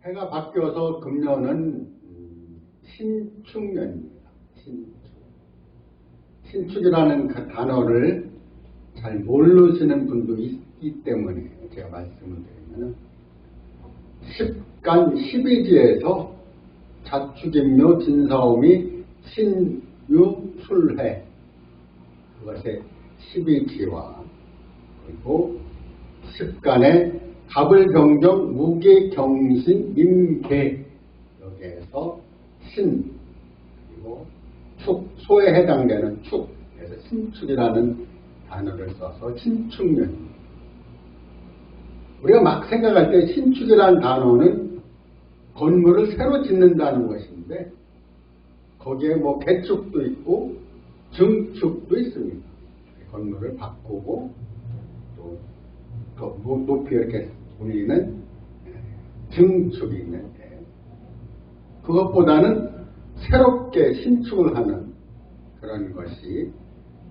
해가 바뀌어서 금년은 신축년입니다. 신축이라는 그 단어를 잘 모르시는 분도 있기 때문에 제가 말씀을 드리면 십간 12지에서 자축인묘 진사오미 신유술해 그것의 12지와 그리고 십간의 갑을병정 무계경신 임계 여기에서 신 그리고 축 소에 해당되는 축 그래서 신축이라는 단어를 써서 신축년. 우리가 막 생각할 때 신축이라는 단어는 건물을 새로 짓는다는 것인데 거기에 뭐 개축도 있고 증축도 있습니다. 건물을 바꾸고 또 더 높이 이렇게 올리는 증축이 있는데 그것보다는 새롭게 신축을 하는 그런 것이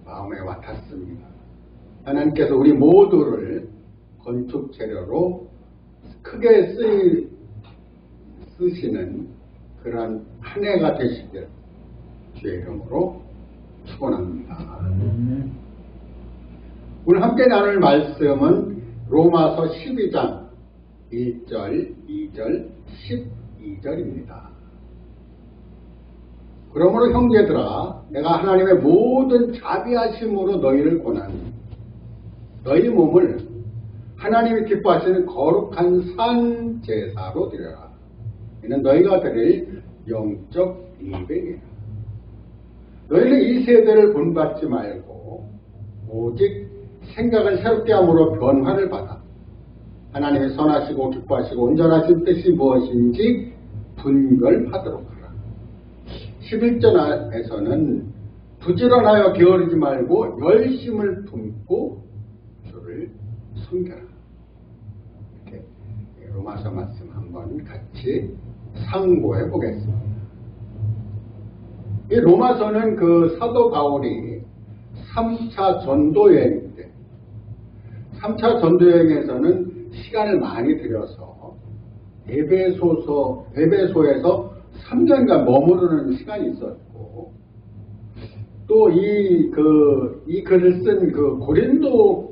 마음에 와닿습니다. 하나님께서 우리 모두를 건축 재료로 크게 쓰시는 그러한 한 해가 되시길 주의 이름으로 축원합니다. 오늘 함께 나눌 말씀은 로마서 12장 1절, 2절, 12절입니다. 그러므로 형제들아 내가 하나님의 모든 자비하심으로 너희를 권하니 너희 몸을 하나님이 기뻐하시는 거룩한 산 제사로 드려라. 이는 너희가 드릴 영적 예배니라. 너희는 이 세대를 본받지 말고 오직 생각을 새롭게 함으로 변화를 받아 하나님의 선하시고 기뻐하시고 온전하신 뜻이 무엇인지 분별하도록 하라. 11절에서는 부지런하여 게으르지 말고 열심을 품고 주를 섬겨라. 이렇게 로마서 말씀 한번 같이 상고해 보겠습니다. 이 로마서는 그 사도 바울이 3차 전도여행인데 3차 전도여행에서는 시간을 많이 들여서 에베소에서 3년간 머무르는 시간이 있었고 또 이 글을 쓴 그 고린도에서는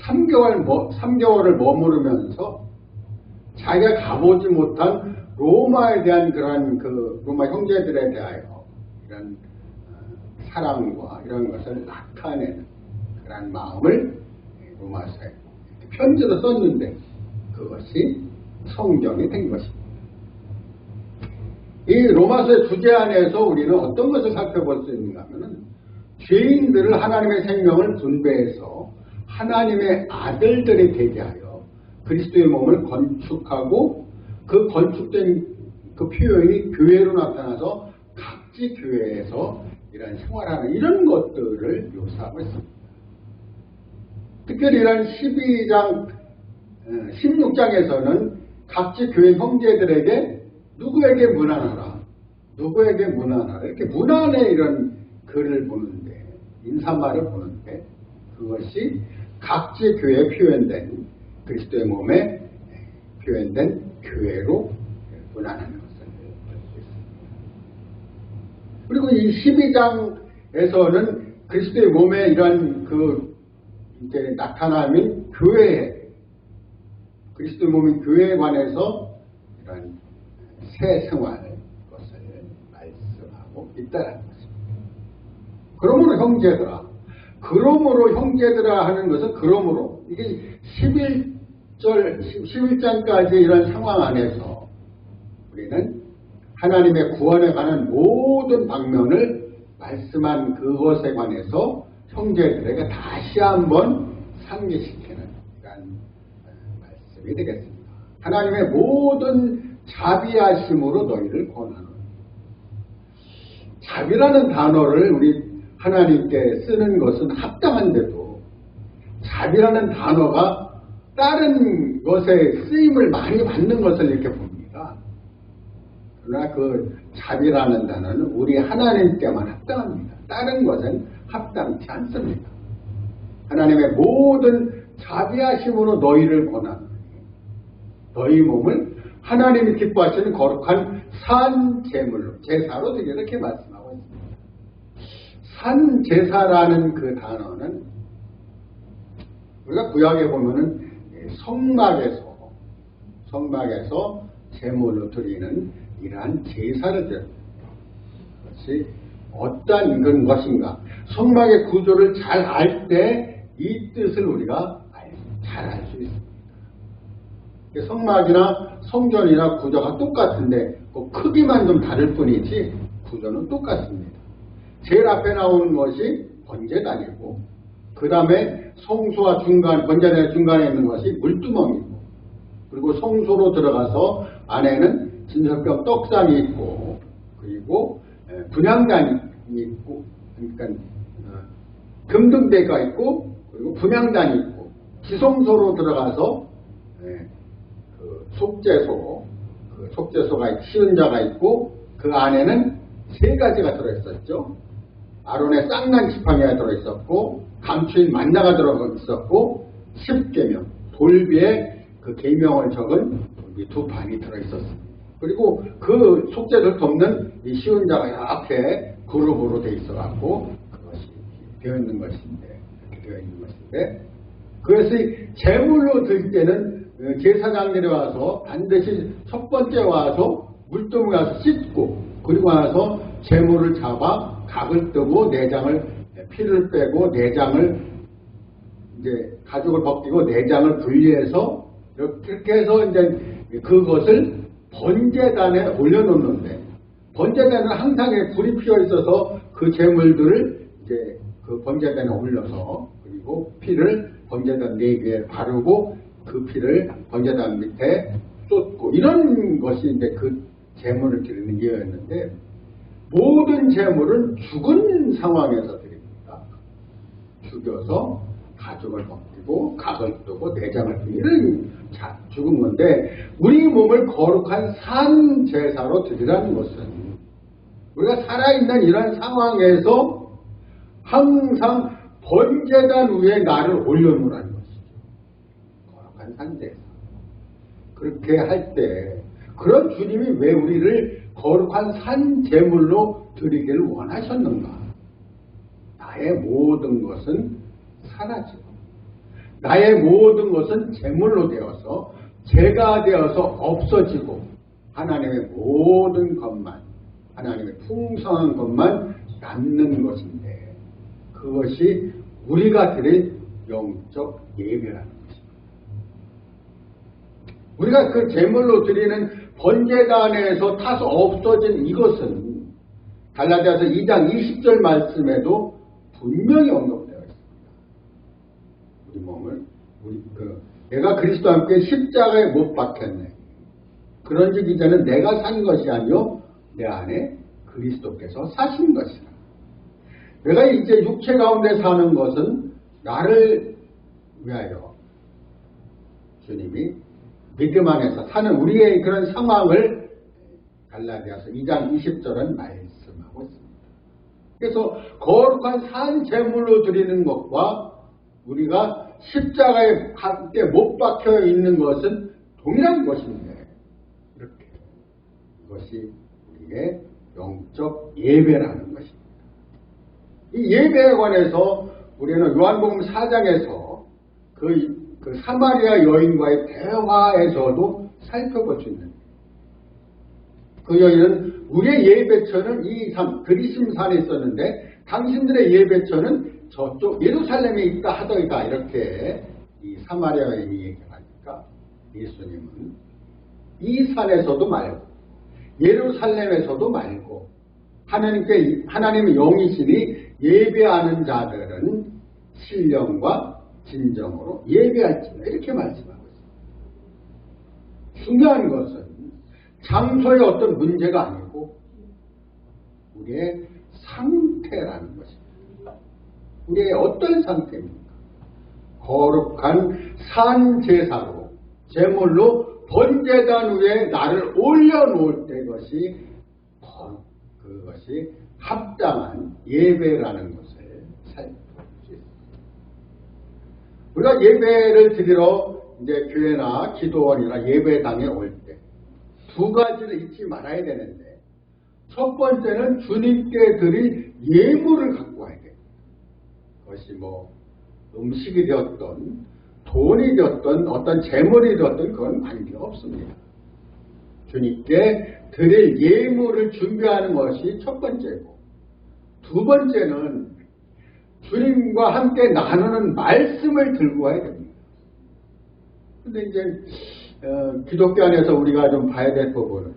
3개월을 머무르면서 자기가 가보지 못한 로마에 대한 그런 로마 형제들에 대하여 이런 사랑과 이런 것을 나타내는 그런 마음을 로마서에 편지로 썼는데 그것이 성경이 된 것입니다. 이 로마서의 주제 안에서 우리는 어떤 것을 살펴볼 수 있는가 하면 죄인들을 하나님의 생명을 분배해서 하나님의 아들들이 되게 하여 그리스도의 몸을 건축하고 그 건축된 그 표현이 교회로 나타나서 각지 교회에서 이런 생활하는 이런 것들을 묘사하고 있습니다. 특별히 이런 12장, 16장에서는 각지 교회 형제들에게 누구에게 문안하라, 누구에게 문안하라 이렇게 문안의 이런 글을 보는데 인사말을 보는데 그것이 각지 교회에 표현된 그리스도의 몸에 표현된 교회로 문안하는 것을 볼 수 있습니다. 그리고 이 12장에서는 그리스도의 몸에 이런 이제 나타남인 교회에 그리스도의 몸인 교회에 관해서 이런 새 생활 것을 말씀하고 있다는 것입니다. 그러므로 형제들아 하는 것은 그러므로 이게 11장까지 이런 상황 안에서 우리는 하나님의 구원에 관한 모든 방면을 말씀한 그것에 관해서 형제들에게 다시 한번 상기시키는 이런 말씀이 되겠습니다. 하나님의 모든 자비하심으로 너희를 권하노니. 자비라는 단어를 우리 하나님께 쓰는 것은 합당한데도 자비라는 단어가 다른 것에 쓰임을 많이 받는 것을 이렇게 봅니다. 그러나 그 자비라는 단어는 우리 하나님께만 합당합니다. 다른 것은 합당치 않습니다. 하나님의 모든 자비하심으로 너희를 권하노니 너희 몸을 하나님이 기뻐하시는 거룩한 산 제물로, 제사로 드리라 이렇게 말씀하고 있습니다. 산 제사라는 그 단어는 우리가 구약에 보면은 성막에서 제물로 드리는 이러한 제사를 드립니다. 그것이 어떤 것인가? 성막의 구조를 잘 알 때 이 뜻을 우리가 잘 알 수 있습니다. 성막이나 성전이나 구조가 똑같은데 그 크기만 좀 다를 뿐이지 구조는 똑같습니다. 제일 앞에 나오는 것이 번제단이고 그 다음에 성소와 번제단의 중간에 있는 것이 물두멍이고 그리고 성소로 들어가서 안에는 진설병 떡상이 있고 그리고 분향단이 있고 그러니까 금등대가 있고 그리고 분향단이 있고 지성소로 들어가서 그 속죄소가 시은자가 있고 그 안에는 세 가지가 들어있었죠. 아론의 쌍난 지팡이가 들어있었고 감추인 만나가 들어있었고 십계명 돌비에 그 계명을 적은 이 두 판이 들어있었습니다. 그리고 그 속죄를 덮는 이 시은자가 이렇게 그룹으로 돼 있어갖고 그것이 되어 있는 것인데 그것이 제물로 들 때는 제사장들이 와서 반드시 첫 번째 와서 물동에 와서 씻고 그리고 와서 제물을 잡아 각을 뜨고 내장을 피를 빼고 내장을 이제 가죽을 벗기고 내장을 분리해서 이렇게 해서 이제 그것을 번제단에 올려놓는데 번제단은 항상 불이 피어 있어서 그 제물들을 이제 그 번제단에 올려서 그리고 피를 번제단 4개에 바르고 그 피를 번제단 밑에 쏟고 이런 것이 이제 그 제물을 드리는 예였는데 모든 제물은 죽은 상황에서 드립니다. 죽여서 가죽을 벗기고 각을 뜨고 내장을 뜨고 이런 죽은 건데 우리 몸을 거룩한 산 제사로 드리라는 것은 우리가 살아있는 이런 상황에서 항상 번제단 위에 나를 올려놓으라는 것이죠. 거룩한 산 제사. 그렇게 할 때 그런 주님이 왜 우리를 거룩한 산 제물로 드리기를 원하셨는가? 나의 모든 것은 사라지고 나의 모든 것은 제물로 되어서 죄가 되어서 없어지고 하나님의 모든 것만 하나님의 풍성한 것만 남는 것인데 그것이 우리가 드릴 영적 예배라는 것입니다. 우리가 그 제물로 드리는 번제단에서 타서 없어진 이것은 갈라디아서 2장 20절 말씀에도 분명히 언급되어 있습니다. 우리 몸을 내가 그리스도와 함께 십자가에 못 박혔네. 그런즉 이제는 내가 산 것이 아니요 내 안에 그리스도께서 사신 것이라. 내가 이제 육체 가운데 사는 것은 나를 위하여 주님이 믿음 안에서 사는 우리의 그런 상황을 갈라디아서 2장 20절은 말씀하고 있습니다. 그래서 거룩한 산 제물로 드리는 것과 우리가 십자가에 함께 못 박혀 있는 것은 동일한 것인데 이렇게 이것이 우리의 영적 예배라는 것입니다. 이 예배에 관해서 우리는 요한복음 4장에서 그 사마리아 여인과의 대화에서도 살펴볼 수 있는 그 여인은 우리의 예배처는 이 그리심산에 있었는데 당신들의 예배처는 저쪽 예루살렘에 있다 하더이다 이렇게 이 사마리아 여인이 얘기하니까 예수님은 이 산에서도 말고 예루살렘에서도 말고 하나님의 영이시니 예배하는 자들은 신령과 진정으로 예배할지라 이렇게 말씀하고 있습니다. 중요한 것은 장소의 어떤 문제가 아니고 우리의 상태라는 것입니다. 우리의 어떤 상태입니까? 거룩한 산 제사로 제물로 번제단 위에 나를 올려놓을 때 그것이 합당한 예배라는 것을 살펴볼 수 있습니다. 우리가 예배를 드리러 이제 교회나 기도원이나 예배당에 올 때 두 가지를 잊지 말아야 되는데, 첫 번째는 주님께 드릴 예물을 갖고 와야 돼요. 그것이 뭐 음식이 되었던 돈이 되었던 어떤 재물이 되었던 그건 관계가 없습니다. 주님께 드릴 예물을 준비하는 것이 첫 번째고, 두 번째는 주님과 함께 나누는 말씀을 들고 와야 됩니다. 근데 이제 기독교 안에서 우리가 좀 봐야 될 부분은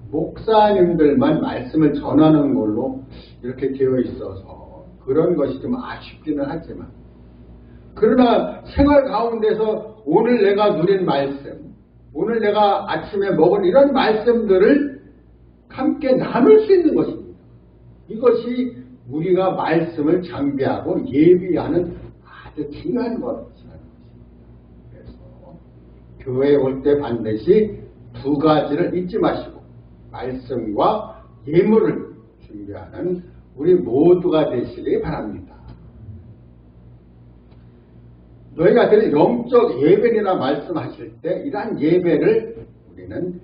목사님들만 말씀을 전하는 걸로 이렇게 되어 있어서 그런 것이 좀 아쉽기는 하지만, 그러나 생활 가운데서 오늘 내가 누린 말씀, 오늘 내가 아침에 먹은 이런 말씀들을 함께 나눌 수 있는 것입니다. 이것이 우리가 말씀을 장비하고 예비하는 아주 중요한 것이라는 것입니다. 그래서 교회에 올 때 반드시 두 가지를 잊지 마시고 말씀과 예물을 준비하는 우리 모두가 되시기 바랍니다. 너희가 드린 영적 예배니라 말씀하실 때 이러한 예배를 우리는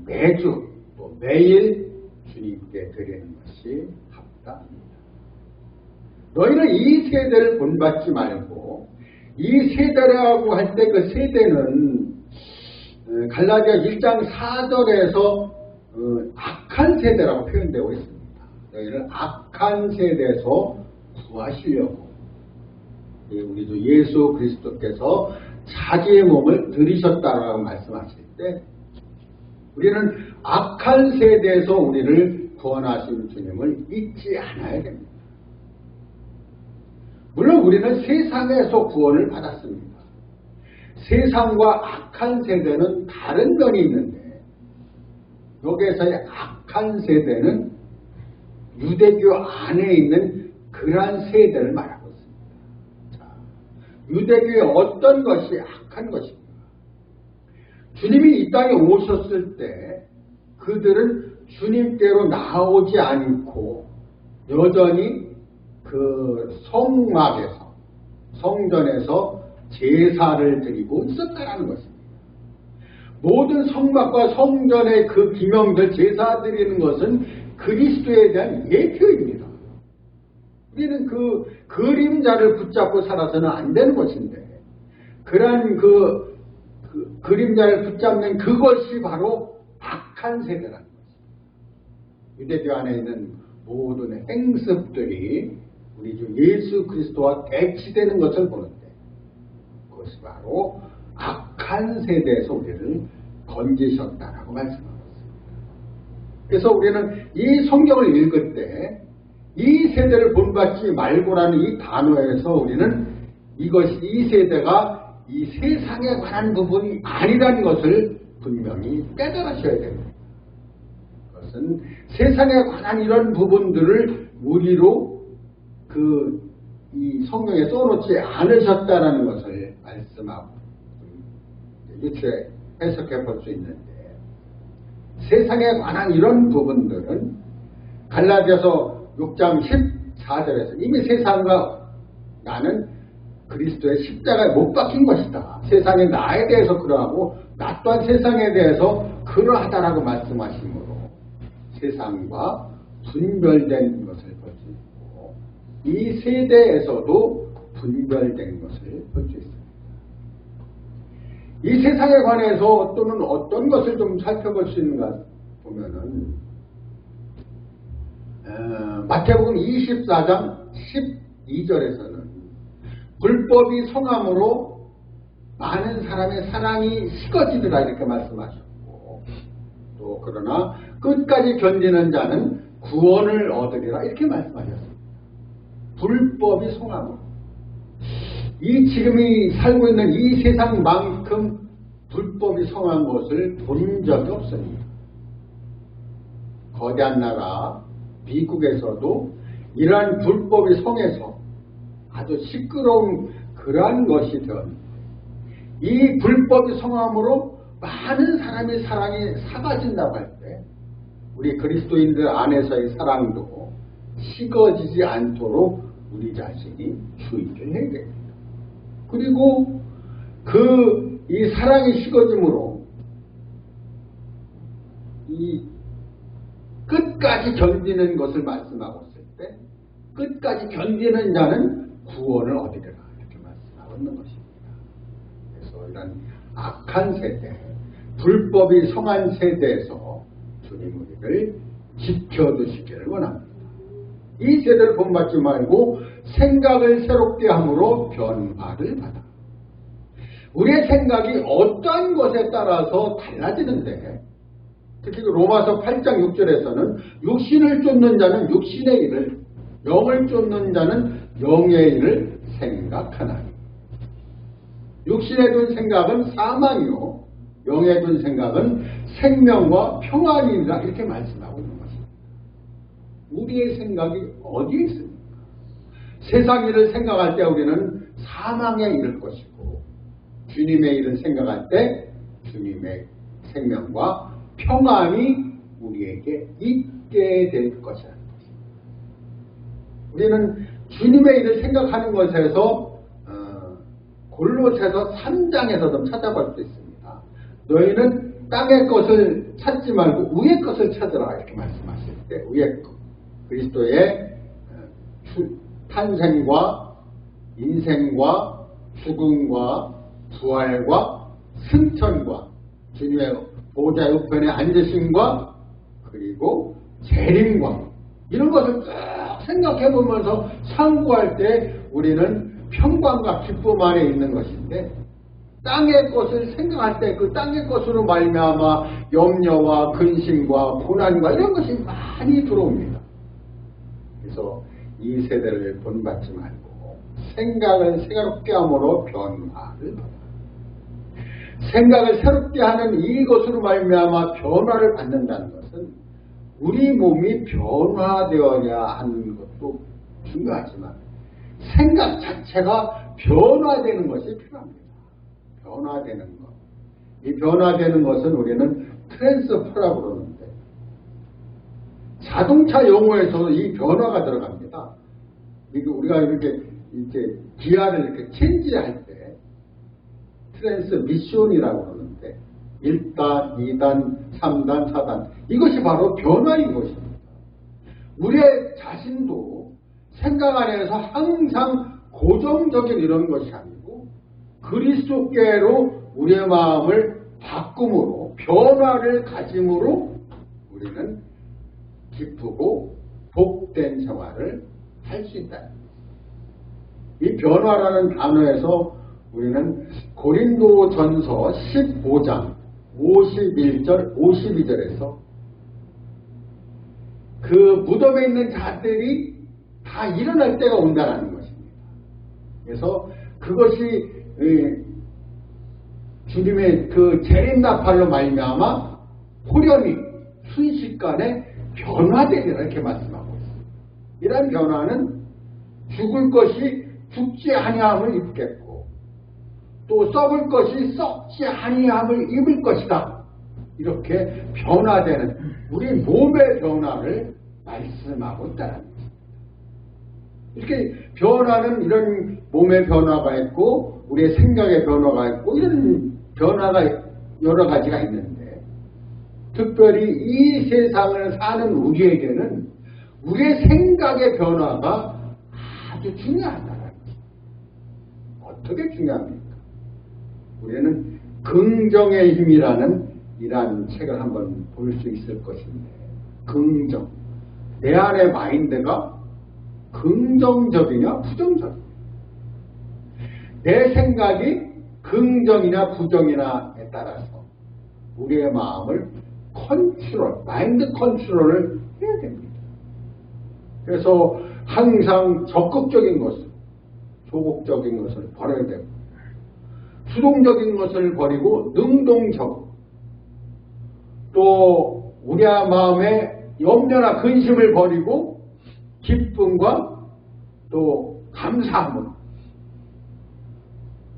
매주 또 매일 주님께 드리는 것이 합당합니다. 너희는 이 세대를 본받지 말고, 이 세대라고 할 때 그 세대는 갈라디아 1장 4절에서 악한 세대라고 표현되고 있습니다. 너희를 악한 세대에서 구하시려고 우리 주 예수 그리스도께서 자기의 몸을 들이셨다라고 말씀하실 때, 우리는 악한 세대에서 우리를 구원하신 주님을 잊지 않아야 됩니다. 물론 우리는 세상에서 구원을 받았습니다. 세상과 악한 세대는 다른 면이 있는데, 여기에서의 악한 세대는 유대교 안에 있는 그러한 세대를 말하고 있습니다. 자, 유대교의 어떤 것이 악한 것입니까? 주님이 이 땅에 오셨을 때 그들은 주님께로 나오지 않고 여전히 그 성막에서, 성전에서 제사를 드리고 있었다는 것입니다. 모든 성막과 성전의 그 기명들, 제사 드리는 것은 그리스도에 대한 예표입니다. 우리는 그 그림자를 붙잡고 살아서는 안 되는 것인데, 그러한 그 그림자를 붙잡는 그것이 바로 악한 세대라는 것입니다. 유대교 안에 있는 모든 행습들이 우리 주 예수 그리스도와 대치되는 것을 보는데, 그것이 바로 악한 세대에서 우리를 건지셨다라고 말씀하고 있습니다. 그래서 우리는 이 성경을 읽을 때 이 세대를 본받지 말고라는 이 단어에서 우리는 이것이, 이 세대가 이 세상에 관한 부분이 아니라는 것을 분명히 깨달으셔야 됩니다. 그것은 세상에 관한 이런 부분들을 우리로 이 성경에 써놓지 않으셨다는 것을 말씀하고 이렇게 해석해 볼 수 있는데, 세상에 관한 이런 부분들은 갈라디아서 6장 14절에서 이미 세상과 나는 그리스도의 십자가에 못 박힌 것이다. 세상에 나에 대해서 그러하고 나 또한 세상에 대해서 그러하다라고 말씀하시므로 세상과 분별된 것을 볼 수 있고, 이 세대에서도 분별된 것을 볼 수 있습니다. 이 세상에 관해서 또는 어떤 것을 좀 살펴볼 수 있는가 보면은 마태복음 24장 12절에서는 불법이 성함으로 많은 사람의 사랑이 식어지더라 이렇게 말씀하셨고, 또 그러나 끝까지 견디는 자는 구원을 얻으리라 이렇게 말씀하셨습니다. 불법이 성함으로, 이 지금이 살고 있는 이 세상만큼 불법이 성한 것을 본 적이 없습니다. 거대한 나라 미국에서도 이러한 불법이 성해서 아주 시끄러운 그러한 것이 되었습니다. 이 불법이 성함으로 많은 사람의 사랑이 사라진다고 할 때 우리 그리스도인들 안에서의 사랑도 식어지지 않도록 우리 자신이 주의를 해야 됩니다. 그리고 그 이 사랑이 식어짐으로 이 끝까지 견디는 것을 말씀하고 있을 때 끝까지 견디는 자는 구원을 얻으리라 이렇게 말씀하고 있는 것입니다. 그래서 이런 악한 세대, 불법이 성한 세대에서 주님 우리를 지켜주시기를 원합니다. 이 세대를 본받지 말고 생각을 새롭게 함으로 변화를 받아. 우리의 생각이 어떠한 것에 따라서 달라지는데, 특히 로마서 8장 6절에서는 육신을 쫓는 자는 육신의 일을, 영을 쫓는 자는 영의 일을 생각하나니. 육신에 둔 생각은 사망이요 영에 둔 생각은 생명과 평안이라 이렇게 말씀하고 있는 것입니다. 우리의 생각이 어디에 있습니까? 세상 일을 생각할 때 우리는 사망에 이를 것이고, 주님의 일을 생각할 때 주님의 생명과 평안이 우리에게 있게 될 것이라는 것입니다. 우리는 주님의 일을 생각하는 것에서 골로새서 3장에서 좀 찾아볼 수 있습니다. 너희는 땅의 것을 찾지 말고 위의 것을 찾으라 이렇게 말씀하실 때, 위의 것, 그리스도의 탄생과 인생과 죽음과 부활과 승천과 주님의 보좌 우편에 앉으심과 그리고 재림과 이런 것을 쭉 생각해 보면서 상고할 때 우리는 평강과 기쁨 안에 있는 것인데, 땅의 것을 생각할 때 그 땅의 것으로 말미암아 염려와 근심과 고난과 이런 것이 많이 들어옵니다. 그래서 이 세대를 본받지 말고 생각을 새롭게 함으로 변화를 받아. 생각을 새롭게 하는 이것으로 말미암아 변화를 받는다는 것은 우리 몸이 변화되어야 하는 것도 중요하지만 생각 자체가 변화되는 것이 필요합니다. 변화되는 것. 이 변화되는 것은 우리는 트랜스퍼라고 그러는데, 자동차 용어에서도 이 변화가 들어갑니다. 우리가 이렇게 기아를 이렇게 체인지할 때 트랜스미션이라고 그러는데 1단, 2단, 3단, 4단 이것이 바로 변화인 것입니다. 우리의 자신도 생각 안에서 항상 고정적인 이런 것이 아니고 그리스도께로 우리의 마음을 바꿈으로 변화를 가짐으로 우리는 기쁘고 복된 생활을 할 수 있다. 이 변화라는 단어에서 우리는 고린도전서 15장 51절 52절에서 그 무덤에 있는 자들이 다 일어날 때가 온다는 것입니다. 그래서 그것이 주님의 그 재림나팔로 말미암아 호련히 순식간에 변화되리라 이렇게 말씀하고 있습니다. 이러한 변화는 죽을 것이 죽지 아니함을 입겠고 또 썩을 것이 썩지 아니함을 입을 것이다. 이렇게 변화되는 우리 몸의 변화를 말씀하고 있다는 것입니다. 이렇게 변화는 이런 몸의 변화가 있고 우리의 생각의 변화가 있고 이런 변화가 여러 가지가 있는데, 특별히 이 세상을 사는 우리에게는 우리의 생각의 변화가 아주 중요하다는 것입니다. 어떻게 중요합니까? 우리는 긍정의 힘이라는 이러한 책을 한번 볼 수 있을 것인데, 긍정, 내 안의 마인드가 긍정적이냐 부정적이냐, 내 생각이 긍정이냐 부정이냐에 따라서 우리의 마음을 컨트롤, 마인드 컨트롤을 해야 됩니다. 그래서 항상 적극적인 것을, 소극적인 것을 버려야 되고, 수동적인 것을 버리고 능동적, 또 우리 마음의 염려나 근심을 버리고 기쁨과 또 감사함을,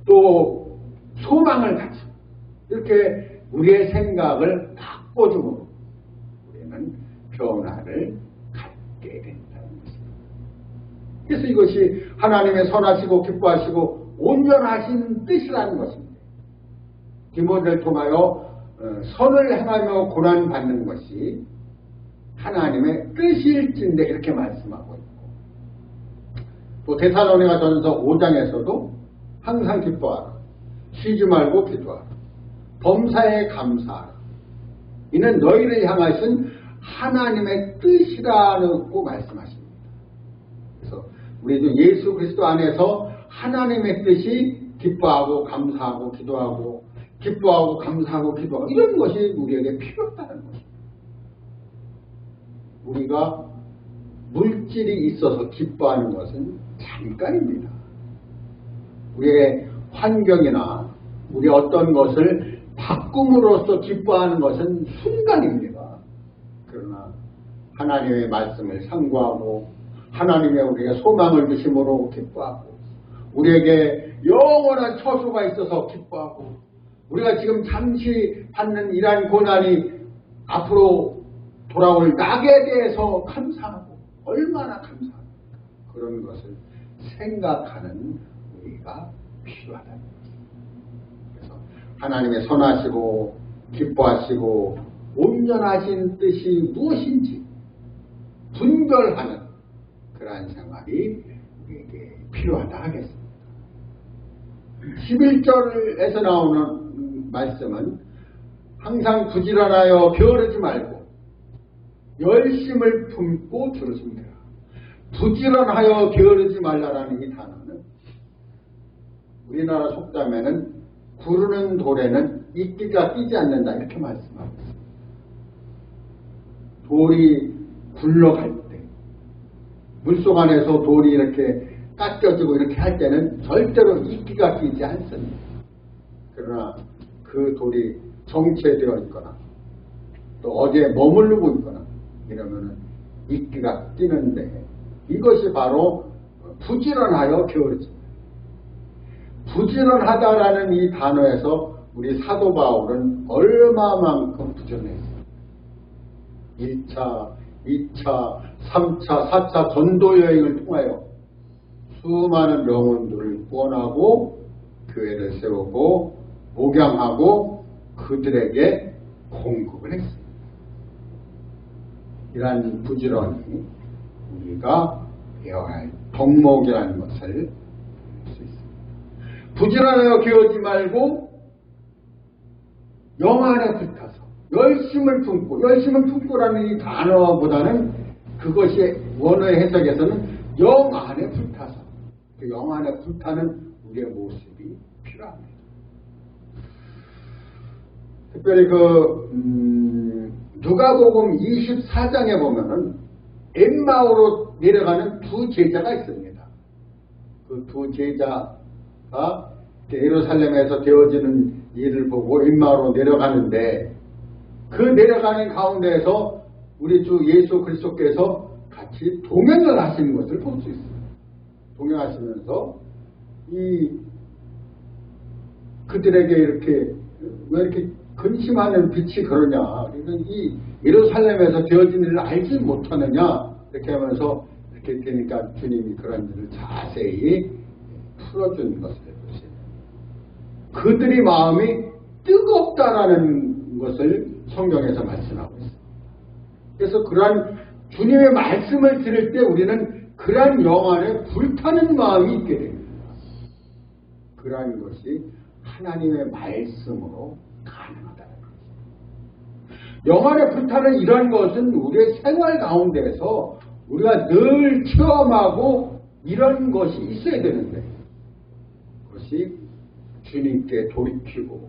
또 소망을 가지고 이렇게 우리의 생각을 바꿔주고 우리는 변화를 갖게 된다는 것입니다. 그래서 이것이 하나님의 선하시고 기뻐하시고 온전하신 뜻이라는 것입니다. 디모데를 통하여 선을 행하며 고난받는 것이 하나님의 뜻일진데 이렇게 말씀하고 있고, 또 데살로니가전서 5장에서도 항상 기뻐하라, 쉬지 말고 기도하라, 범사에 감사하라, 이는 너희를 향하신 하나님의 뜻이라고 말씀하십니다. 그래서 우리 주 예수 그리스도 안에서 하나님의 뜻이 기뻐하고 감사하고 기도하고, 기뻐하고 감사하고 기도하고, 이런 것이 우리에게 필요하다는 것입니다. 우리가 물질이 있어서 기뻐하는 것은 잠깐입니다. 우리의 환경이나 우리 어떤 것을 바꿈으로써 기뻐하는 것은 순간입니다. 그러나 하나님의 말씀을 상고하고 하나님의 우리에게 소망을 주심으로 기뻐하고, 우리에게 영원한 처소가 있어서 기뻐하고, 우리가 지금 잠시 받는 이러한 고난이 앞으로 돌아올 낙에 대해서 감사하고, 얼마나 감사합니까? 그런 것을 생각하는 우리가 필요하다는 것입니다. 그래서 하나님의 선하시고 기뻐하시고 온전하신 뜻이 무엇인지 분별하는 그러한 생활이 우리에게 필요하다 하겠습니다. 11절에서 나오는 말씀은 항상 부지런하여 게으르지 말고 열심을 품고 들으시면 돼요. 부지런하여 게으르지 말라라는 이 단어는 우리나라 속담에는 구르는 돌에는 이끼가 끼지 않는다 이렇게 말씀하고 있습니다. 돌이 굴러갈 때, 물속 안에서 돌이 이렇게 깎여지고 이렇게 할 때는 절대로 이끼가 끼지 않습니다. 그러나 그 돌이 정체되어 있거나 또 어디에 머무르고 있거나 이러면은 이끼가 끼는데, 이것이 바로 부지런하여 게으르지. 부지런하다라는 이 단어에서 우리 사도 바울은 얼마만큼 부지런했어요. 1차, 2차, 3차, 4차 전도 여행을 통하여 수많은 영혼들을 구원하고 교회를 세우고 목양하고 그들에게 공급을 했습니다. 이러한 부지런히 우리가 배워야 할 덕목이라는 것을 볼 수 있습니다. 부지런하여 게으르지 말고 영 안에 불타서 열심을 품고, 열심을 품고라는 이 단어보다는 그것이 원어의 해석에서는 영 안에 불타서, 그 영 안에 불타는 우리의 모습이 필요합니다. 특별히 누가복음 24장에 보면은 엠마오로 내려가는 두 제자가 있습니다. 그 두 제자가 예루살렘에서 되어지는 일을 보고 엠마오로 내려가는데, 그 내려가는 가운데에서 우리 주 예수 그리스도께서 같이 동행을 하시는 것을 볼 수 있습니다. 동행하시면서 그들에게 이렇게 왜 이렇게 근심하는 빛이 그러냐, 이 예루살렘에서 되어진 일을 알지 못하느냐, 이렇게 하면서 이렇게 되니까 주님이 그런 일을 자세히 풀어준 것을 보세요. 그들이 마음이 뜨겁다라는 것을 성경에서 말씀하고 있습니다. 그래서 그러한 주님의 말씀을 들을 때 우리는 그러한 영 안에 불타는 마음이 있게 됩니다. 그러한 것이 하나님의 말씀으로 가능하다는 것입니다. 영 안에 불타는 이러한 것은 우리의 생활 가운데에서 우리가 늘 체험하고 이런 것이 있어야 되는데, 그것이 주님께 돌이키고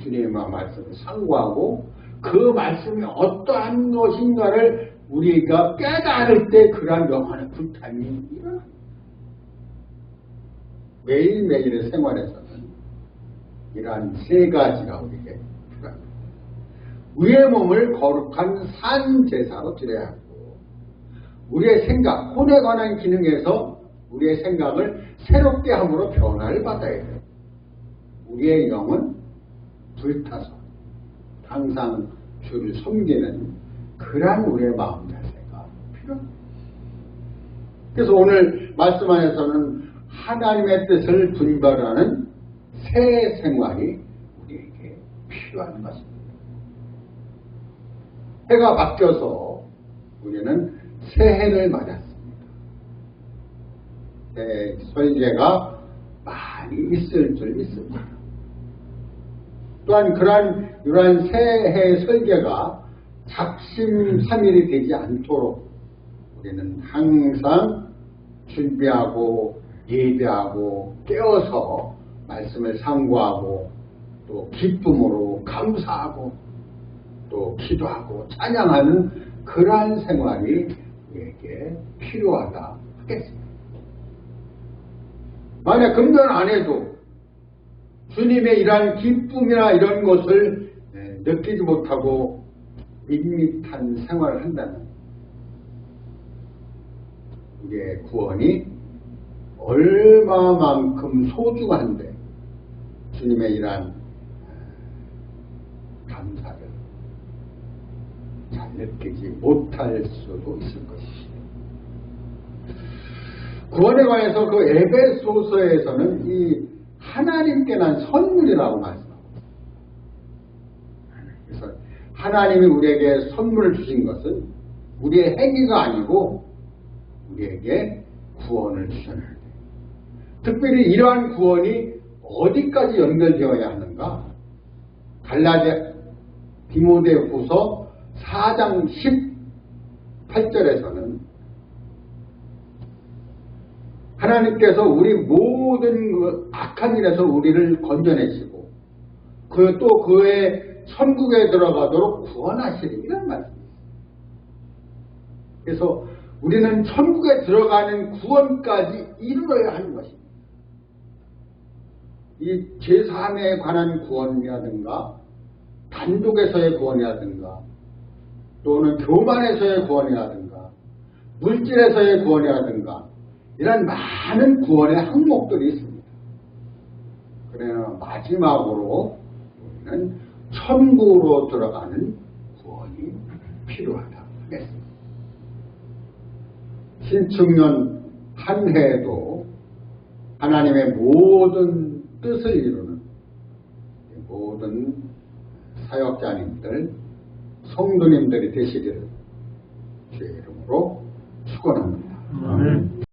주님의 말씀을 상고하고 그 말씀이 어떠한 것인가를 우리가 깨달을 때 그러한 영안의 불탄이 일어납니다. 매일매일의 생활에서는 이러한 세 가지가 우리에게 필요합니다. 우리의 몸을 거룩한 산 제사로 드려야 하고, 우리의 생각, 혼에 관한 기능에서 우리의 생각을 새롭게 함으로 변화를 받아야 해요. 우리의 영은 불타서 항상 주를 섬기는 그러한 우리의 마음 자세가 필요합니다. 그래서 오늘 말씀 안에서는 하나님의 뜻을 분별하는 새 생활이 우리에게 필요한 것입니다. 해가 바뀌어서 우리는 새해를 맞았습니다. 설계가 많이 있을 줄 믿습니다. 또한 이러한 새해 설계가 작심삼일이 되지 않도록 우리는 항상 준비하고 예배하고 깨어서 말씀을 상고하고 또 기쁨으로 감사하고 또 기도하고 찬양하는 그러한 생활이 우리에게 필요하다 하겠습니다. 만약 금전 안 해도 주님의 이러한 기쁨이나 이런 것을 느끼지 못하고 밋밋한 생활을 한다면 우리의 구원이 얼마만큼 소중한데 주님의 이러한 감사를 잘 느끼지 못할 수도 있을 것입니다. 구원에 관해서 그 에베소서에서는 이 하나님께 난 선물이라고 말씀합니다. 그래서 하나님이 우리에게 선물을 주신 것은 우리의 행위가 아니고 우리에게 구원을 주셨는데, 특별히 이러한 구원이 어디까지 연결되어야 하는가? 갈라디아 디모데후서 4장 18절에서는 하나님께서 우리 모든 그 악한 일에서 우리를 건져내시고 또 그의 천국에 들어가도록 구원하시리라는 말씀입니다. 그래서 우리는 천국에 들어가는 구원까지 이루어야 하는 것입니다. 이 제3에 관한 구원이라든가 단독에서의 구원이라든가 또는 교만에서의 구원이라든가 물질에서의 구원이라든가 이런 많은 구원의 항목들이 있습니다. 그러나 마지막으로 우리는 천국으로 들어가는 구원이 필요하다 하겠습니다. 신축년 한 해에도 하나님의 모든 뜻을 이루는 모든 사역자님들, 성도님들이 되시기를 주의 이름으로 축원합니다. 아멘.